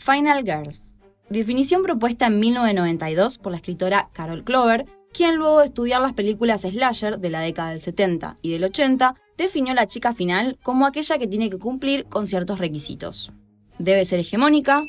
Final Girls. Definición propuesta en 1992 por la escritora Carol Clover, quien luego de estudiar las películas slasher de la década del 70 y del 80, definió la chica final como aquella que tiene que cumplir con ciertos requisitos. Debe ser hegemónica,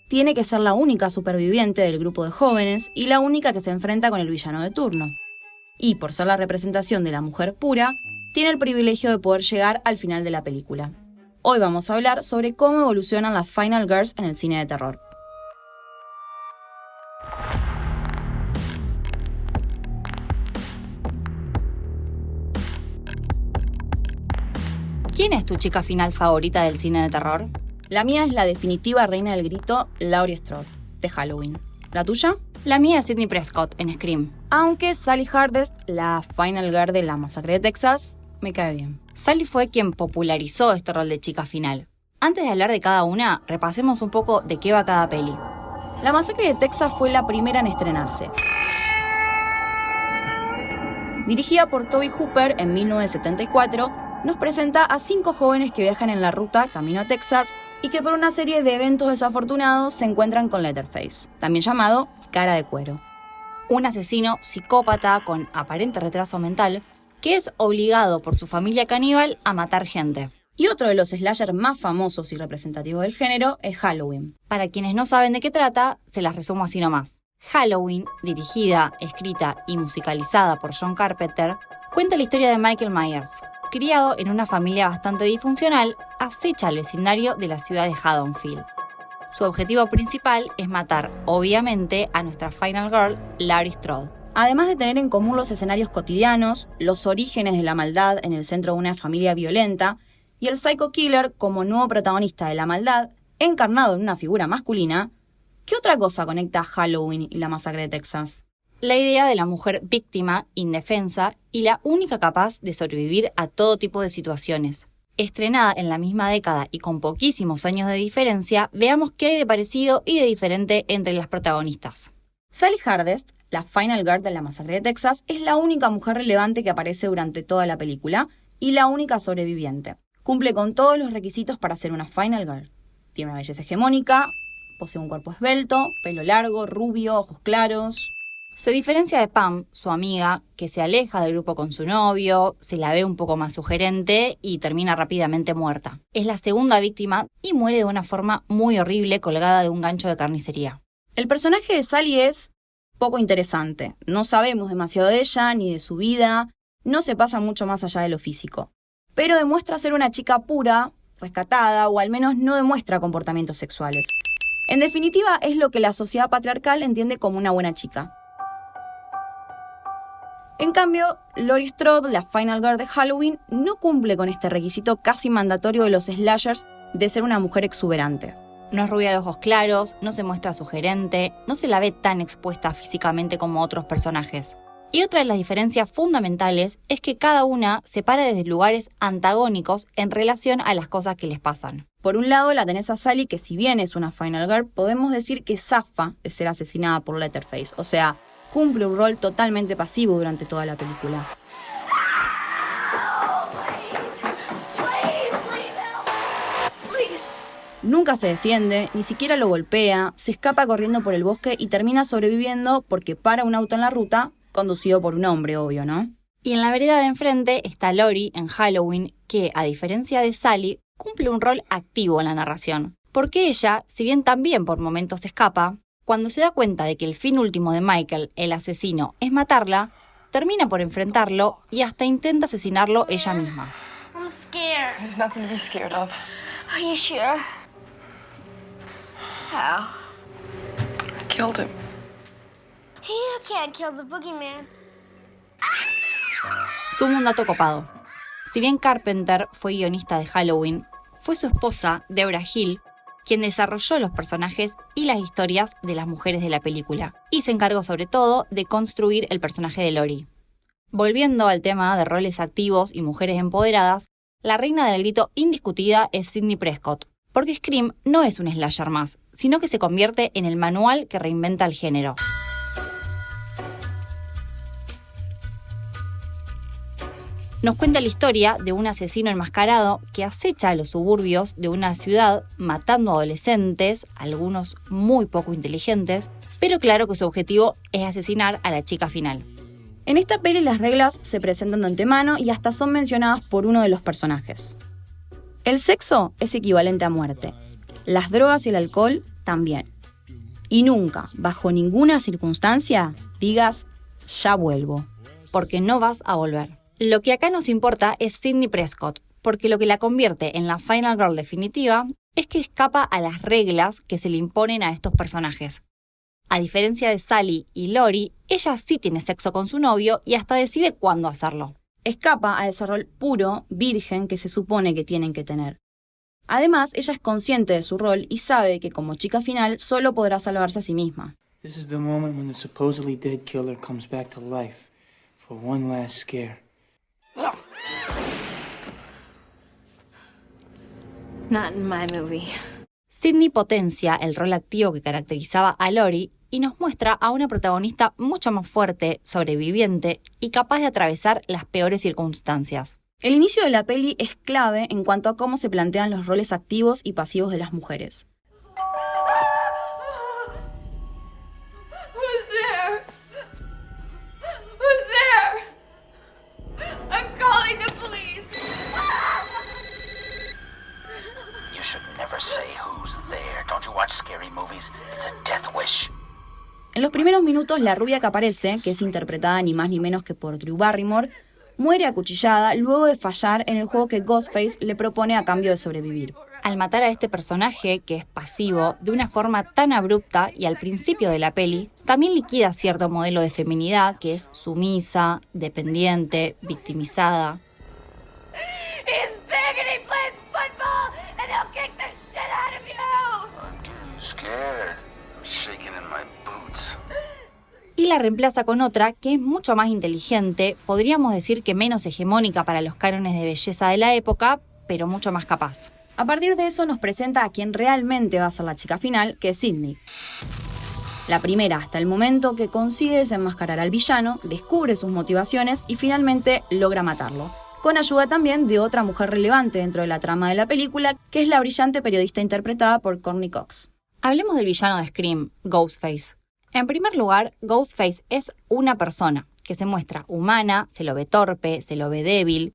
tiene que ser la única superviviente del grupo de jóvenes y la única que se enfrenta con el villano de turno. Y por ser la representación de la mujer pura, tiene el privilegio de poder llegar al final de la película. Hoy vamos a hablar sobre cómo evolucionan las Final Girls en el cine de terror. ¿Quién es tu chica final favorita del cine de terror? La mía es la definitiva reina del grito, Laurie Strode, de Halloween. ¿La tuya? La mía es Sidney Prescott, en Scream. Aunque Sally Hardest, la Final Girl de La Masacre de Texas, me cae bien. Sally fue quien popularizó este rol de chica final. Antes de hablar de cada una, repasemos un poco de qué va cada peli. La Masacre de Texas fue la primera en estrenarse. Dirigida por Tobe Hooper en 1974, nos presenta a 5 jóvenes que viajan en la ruta camino a Texas y que por una serie de eventos desafortunados se encuentran con Leatherface, también llamado Cara de Cuero. Un asesino psicópata con aparente retraso mental que es obligado por su familia caníbal a matar gente. Y otro de los slashers más famosos y representativos del género es Halloween. Para quienes no saben de qué trata, se las resumo así nomás. Halloween, dirigida, escrita y musicalizada por John Carpenter, cuenta la historia de Michael Myers. Criado en una familia bastante disfuncional, acecha al vecindario de la ciudad de Haddonfield. Su objetivo principal es matar, obviamente, a nuestra Final Girl, Laurie Strode. Además de tener en común los escenarios cotidianos, los orígenes de la maldad en el centro de una familia violenta y el psycho killer como nuevo protagonista de la maldad, encarnado en una figura masculina, ¿qué otra cosa conecta Halloween y La Masacre de Texas? La idea de la mujer víctima, indefensa y la única capaz de sobrevivir a todo tipo de situaciones. Estrenada en la misma década y con poquísimos años de diferencia, veamos qué hay de parecido y de diferente entre las protagonistas. Sally Hardest, la Final Girl de La Masacre de Texas, es la única mujer relevante que aparece durante toda la película y la única sobreviviente. Cumple con todos los requisitos para ser una Final Girl. Tiene una belleza hegemónica, posee un cuerpo esbelto, pelo largo, rubio, ojos claros. Se diferencia de Pam, su amiga, que se aleja del grupo con su novio, se la ve un poco más sugerente y termina rápidamente muerta. Es la segunda víctima y muere de una forma muy horrible colgada de un gancho de carnicería. El personaje de Sally es poco interesante. No sabemos demasiado de ella ni de su vida, no se pasa mucho más allá de lo físico. Pero demuestra ser una chica pura, rescatada o al menos no demuestra comportamientos sexuales. En definitiva, es lo que la sociedad patriarcal entiende como una buena chica. En cambio, Laurie Strode, la Final Girl de Halloween, no cumple con este requisito casi mandatorio de los slashers de ser una mujer exuberante. No es rubia de ojos claros, no se muestra sugerente, no se la ve tan expuesta físicamente como otros personajes. Y otra de las diferencias fundamentales es que cada una se para desde lugares antagónicos en relación a las cosas que les pasan. Por un lado la tenés a Sally, que si bien es una Final Girl, podemos decir que zafa de ser asesinada por Leatherface, o sea, cumple un rol totalmente pasivo durante toda la película. Nunca se defiende, ni siquiera lo golpea, se escapa corriendo por el bosque y termina sobreviviendo porque para un auto en la ruta, conducido por un hombre, obvio, ¿no? Y en la vereda de enfrente está Laurie en Halloween, que, a diferencia de Sally, cumple un rol activo en la narración. Porque ella, si bien también por momentos escapa, cuando se da cuenta de que el fin último de Michael, el asesino, es matarla, termina por enfrentarlo y hasta intenta asesinarlo ella misma. I'm scared. There's nothing to be scared of. Are you sure? How? I killed him. You can't kill the boogeyman. Sumo un dato copado. Si bien Carpenter fue guionista de Halloween, fue su esposa, Deborah Hill, quien desarrolló los personajes y las historias de las mujeres de la película, y se encargó sobre todo de construir el personaje de Laurie. Volviendo al tema de roles activos y mujeres empoderadas, la reina del grito indiscutida es Sidney Prescott, porque Scream no es un slasher más, sino que se convierte en el manual que reinventa el género. Nos cuenta la historia de un asesino enmascarado que acecha a los suburbios de una ciudad matando adolescentes, algunos muy poco inteligentes, pero claro que su objetivo es asesinar a la chica final. En esta peli las reglas se presentan de antemano y hasta son mencionadas por uno de los personajes. El sexo es equivalente a muerte. Las drogas y el alcohol también. Y nunca, bajo ninguna circunstancia, digas, ya vuelvo. Porque no vas a volver. Lo que acá nos importa es Sidney Prescott, porque lo que la convierte en la Final Girl definitiva es que escapa a las reglas que se le imponen a estos personajes. A diferencia de Sally y Lori, ella sí tiene sexo con su novio y hasta decide cuándo hacerlo. Escapa a ese rol puro, virgen, que se supone que tienen que tener. Además, ella es consciente de su rol y sabe que como chica final solo podrá salvarse a sí misma. This is the moment when the supposedly dead killer comes back to life for one last scare. Not in my movie. Sidney potencia el rol activo que caracterizaba a Lori y nos muestra a una protagonista mucho más fuerte, sobreviviente y capaz de atravesar las peores circunstancias. El inicio de la peli es clave en cuanto a cómo se plantean los roles activos y pasivos de las mujeres. Who's there? Who's there? I'm calling the police. You should never say who's there. Don't you watch scary movies? It's a death wish. En los primeros minutos, la rubia que aparece, que es interpretada ni más ni menos que por Drew Barrymore, muere acuchillada luego de fallar en el juego que Ghostface le propone a cambio de sobrevivir. Al matar a este personaje, que es pasivo, de una forma tan abrupta y al principio de la peli, también liquida cierto modelo de feminidad que es sumisa, dependiente, victimizada. He's big and he plays football and he'll kick the shit out of you! I'm getting scared. I'm shaking in my boots. Y la reemplaza con otra que es mucho más inteligente, podríamos decir que menos hegemónica para los cánones de belleza de la época, pero mucho más capaz. A partir de eso nos presenta a quien realmente va a ser la chica final, que es Sidney. La primera hasta el momento que consigue desenmascarar al villano, descubre sus motivaciones y finalmente logra matarlo. Con ayuda también de otra mujer relevante dentro de la trama de la película, que es la brillante periodista interpretada por Courtney Cox. Hablemos del villano de Scream, Ghostface. En primer lugar, Ghostface es una persona que se muestra humana, se lo ve torpe, se lo ve débil,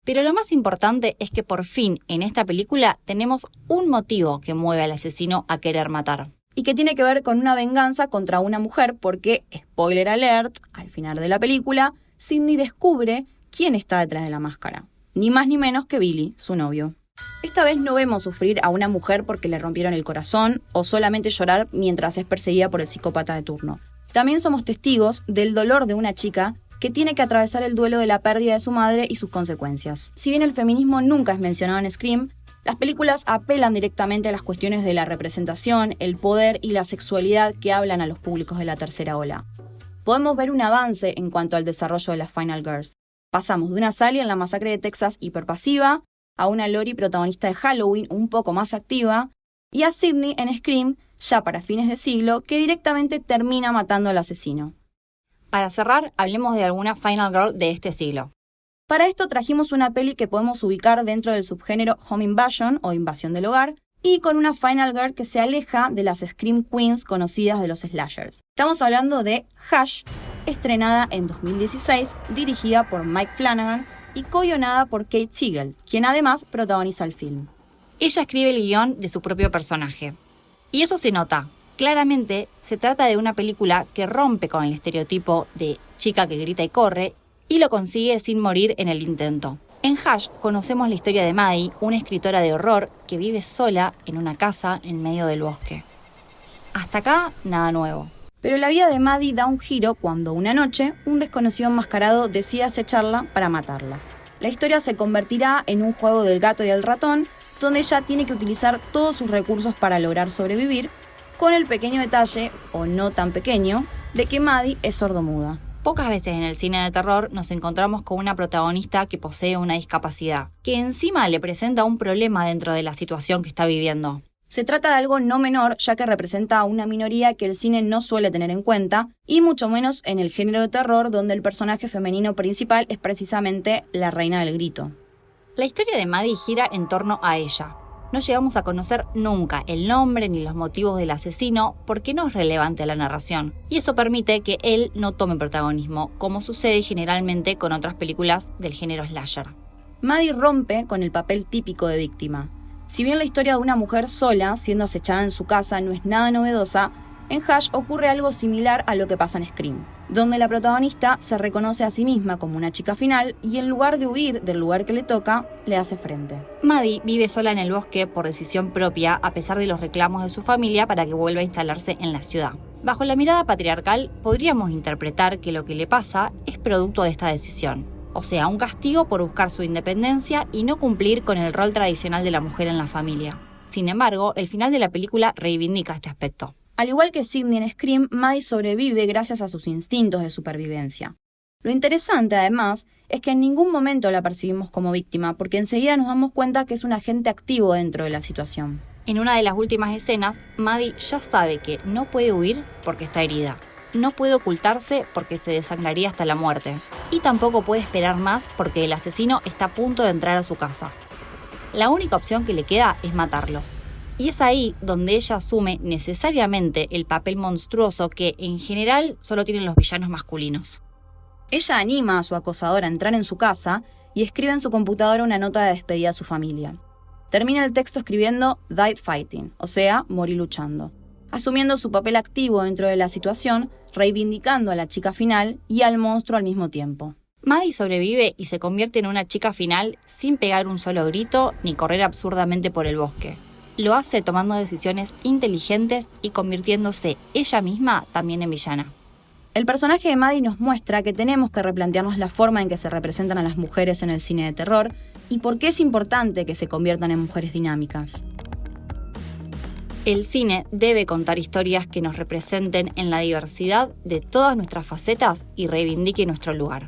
pero lo más importante es que por fin en esta película tenemos un motivo que mueve al asesino a querer matar. Y que tiene que ver con una venganza contra una mujer porque, spoiler alert, al final de la película, Sidney descubre quién está detrás de la máscara. Ni más ni menos que Billy, su novio. Esta vez no vemos sufrir a una mujer porque le rompieron el corazón o solamente llorar mientras es perseguida por el psicópata de turno. También somos testigos del dolor de una chica que tiene que atravesar el duelo de la pérdida de su madre y sus consecuencias. Si bien el feminismo nunca es mencionado en Scream, las películas apelan directamente a las cuestiones de la representación, el poder y la sexualidad que hablan a los públicos de la tercera ola. Podemos ver un avance en cuanto al desarrollo de las Final Girls. Pasamos de una Sally en la masacre de Texas hiperpasiva, a una Lori protagonista de Halloween un poco más activa, y a Sidney en Scream, ya para fines de siglo, que directamente termina matando al asesino. Para cerrar, hablemos de alguna Final Girl de este siglo. Para esto trajimos una peli que podemos ubicar dentro del subgénero Home Invasion o invasión del hogar, y con una Final Girl que se aleja de las Scream Queens conocidas de los slashers. Estamos hablando de Hush, estrenada en 2016, dirigida por Mike Flanagan, y co-guionada por Kate Siegel, quien además protagoniza el film. Ella escribe el guión de su propio personaje. Y eso se nota. Claramente se trata de una película que rompe con el estereotipo de chica que grita y corre, y lo consigue sin morir en el intento. En Hush conocemos la historia de Maddie, una escritora de horror que vive sola en una casa en medio del bosque. Hasta acá, nada nuevo. Pero la vida de Maddie da un giro cuando una noche un desconocido enmascarado decide acecharla para matarla. La historia se convertirá en un juego del gato y el ratón, donde ella tiene que utilizar todos sus recursos para lograr sobrevivir, con el pequeño detalle, o no tan pequeño, de que Maddie es sordomuda. Pocas veces en el cine de terror nos encontramos con una protagonista que posee una discapacidad, que encima le presenta un problema dentro de la situación que está viviendo. Se trata de algo no menor, ya que representa a una minoría que el cine no suele tener en cuenta, y mucho menos en el género de terror, donde el personaje femenino principal es precisamente la reina del grito. La historia de Maddie gira en torno a ella. No llegamos a conocer nunca el nombre ni los motivos del asesino porque no es relevante a la narración, y eso permite que él no tome protagonismo, como sucede generalmente con otras películas del género slasher. Maddie rompe con el papel típico de víctima. Si bien la historia de una mujer sola, siendo acechada en su casa, no es nada novedosa, en Hush ocurre algo similar a lo que pasa en Scream, donde la protagonista se reconoce a sí misma como una chica final y en lugar de huir del lugar que le toca, le hace frente. Maddie vive sola en el bosque por decisión propia, a pesar de los reclamos de su familia para que vuelva a instalarse en la ciudad. Bajo la mirada patriarcal, podríamos interpretar que lo que le pasa es producto de esta decisión. O sea, un castigo por buscar su independencia y no cumplir con el rol tradicional de la mujer en la familia. Sin embargo, el final de la película reivindica este aspecto. Al igual que Sidney en Scream, Maddie sobrevive gracias a sus instintos de supervivencia. Lo interesante, además, es que en ningún momento la percibimos como víctima, porque enseguida nos damos cuenta que es un agente activo dentro de la situación. En una de las últimas escenas, Maddie ya sabe que no puede huir porque está herida. No puede ocultarse porque se desangraría hasta la muerte. Y tampoco puede esperar más porque el asesino está a punto de entrar a su casa. La única opción que le queda es matarlo. Y es ahí donde ella asume necesariamente el papel monstruoso que, en general, solo tienen los villanos masculinos. Ella anima a su acosador a entrar en su casa y escribe en su computadora una nota de despedida a su familia. Termina el texto escribiendo "Died fighting", o sea, morí luchando, asumiendo su papel activo dentro de la situación, reivindicando a la chica final y al monstruo al mismo tiempo. Maddie sobrevive y se convierte en una chica final sin pegar un solo grito ni correr absurdamente por el bosque. Lo hace tomando decisiones inteligentes y convirtiéndose ella misma también en villana. El personaje de Maddie nos muestra que tenemos que replantearnos la forma en que se representan a las mujeres en el cine de terror y por qué es importante que se conviertan en mujeres dinámicas. El cine debe contar historias que nos representen en la diversidad de todas nuestras facetas y reivindique nuestro lugar.